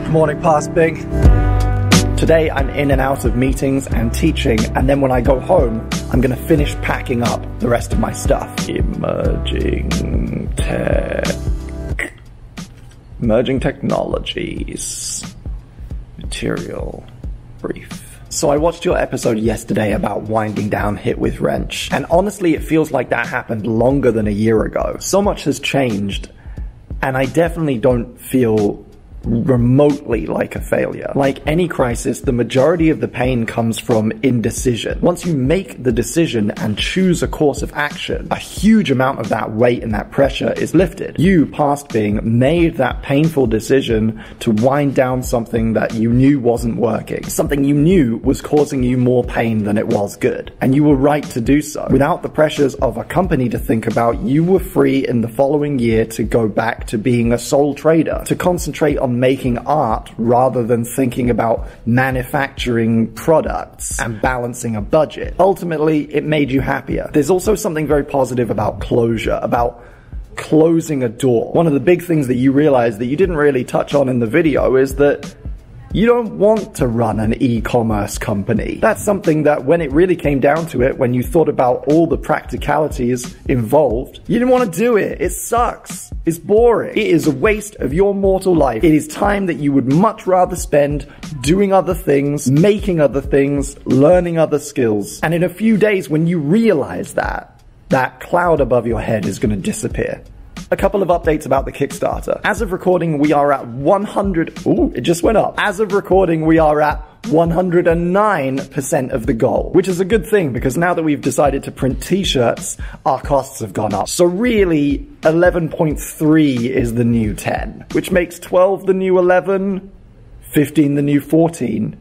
Morning, past Bing. Today I'm in and out of meetings and teaching, and then when I go home, I'm gonna finish packing up the rest of my stuff. Emerging technologies. Material brief. So I watched your episode yesterday about winding down Hit with Wrench, and honestly it feels like that happened longer than a year ago. So much has changed, and I definitely don't feel remotely like a failure. Like any crisis, the majority of the pain comes from indecision. Once you make the decision and choose a course of action, a huge amount of that weight and that pressure is lifted. You, past Bing, made that painful decision to wind down something that you knew wasn't working, something you knew was causing you more pain than it was good. And you were right to do so. Without the pressures of a company to think about, you were free in the following year to go back to being a sole trader, to concentrate on making art rather than thinking about manufacturing products and balancing a budget. Ultimately, it made you happier. There's also something very positive about closure, about closing a door. One of the big things that you realize that you didn't really touch on in the video is that you don't want to run an e-commerce company. That's something that when it really came down to it, when you thought about all the practicalities involved, you didn't want to do it. It sucks. It's boring. It is a waste of your mortal life. It is time that you would much rather spend doing other things, making other things, learning other skills. And in a few days, when you realize that, that cloud above your head is going to disappear. A couple of updates about the Kickstarter. As of recording, we are at 100... Ooh, it just went up. As of recording, we are at 109% of the goal, which is a good thing because now that we've decided to print t-shirts, our costs have gone up. So really, 11.3 is the new 10, which makes 12 the new 11, 15 the new 14,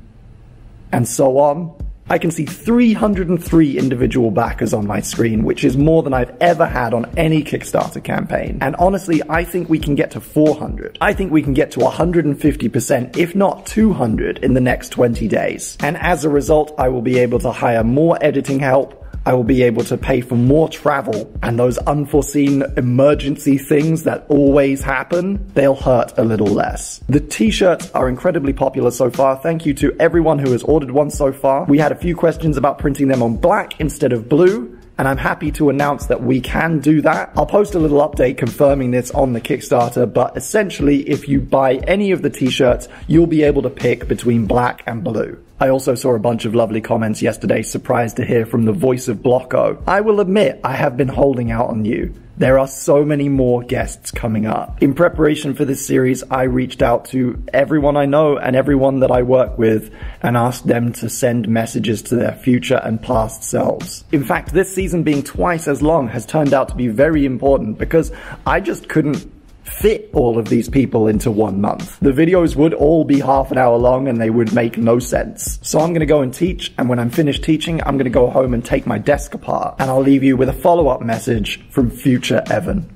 and so on. I can see 303 individual backers on my screen, which is more than I've ever had on any Kickstarter campaign. And honestly, I think we can get to 400. I think we can get to 150%, if not 200 in the next 20 days. And as a result, I will be able to hire more editing help. I will be able to pay for more travel, and those unforeseen emergency things that always happen, they'll hurt a little less. The t-shirts are incredibly popular so far. Thank you to everyone who has ordered one so far. We had a few questions about printing them on black instead of blue, and I'm happy to announce that we can do that. I'll post a little update confirming this on the Kickstarter, but essentially if you buy any of the t-shirts, you'll be able to pick between black and blue. I also saw a bunch of lovely comments yesterday, surprised to hear from the voice of Blocko. I will admit, I have been holding out on you. There are so many more guests coming up. In preparation for this series, I reached out to everyone I know and everyone that I work with and asked them to send messages to their future and past selves. In fact, this season being twice as long has turned out to be very important because I just couldn't fit all of these people into 1 month. The videos would all be half an hour long and they would make no sense. So I'm gonna go and teach, and when I'm finished teaching, I'm gonna go home and take my desk apart, and I'll leave you with a follow-up message from future Evan.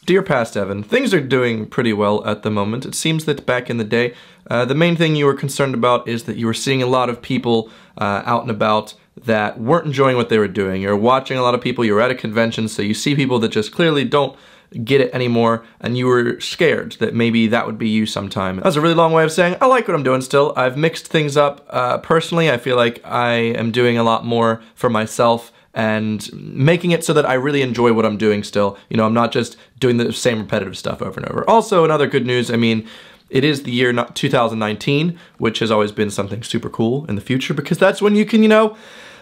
Dear past Evan, things are doing pretty well at the moment. It seems that back in the day, the main thing you were concerned about is that you were seeing a lot of people out and about that weren't enjoying what they were doing. You're watching a lot of people, you're at a convention, so you see people that just clearly don't get it anymore, and you were scared that maybe that would be you sometime. That was a really long way of saying I like what I'm doing still. I've mixed things up. Personally, I feel like I am doing a lot more for myself and making it so that I really enjoy what I'm doing still. You know, I'm not just doing the same repetitive stuff over and over. Also, another good news, I mean, it is the year 2019, which has always been something super cool in the future because that's when you can, you know,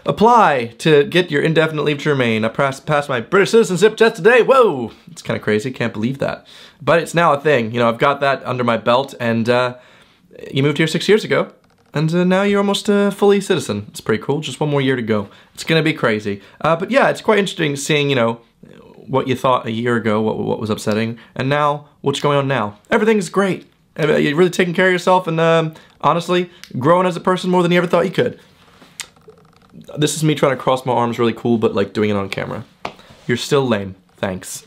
apply to get your indefinite leave to remain. I passed my British citizenship test today. Whoa! It's kind of crazy. Can't believe that. But it's now a thing. You know, I've got that under my belt, and you moved here 6 years ago, and now you're almost a fully citizen. It's pretty cool. Just 1 more year to go. It's gonna be crazy. But yeah, it's quite interesting seeing, you know, what you thought a year ago, what was upsetting, and now what's going on now. Everything's great. You're really taking care of yourself, and honestly, growing as a person more than you ever thought you could. This is me trying to cross my arms really cool, but like doing it on camera. You're still lame. Thanks.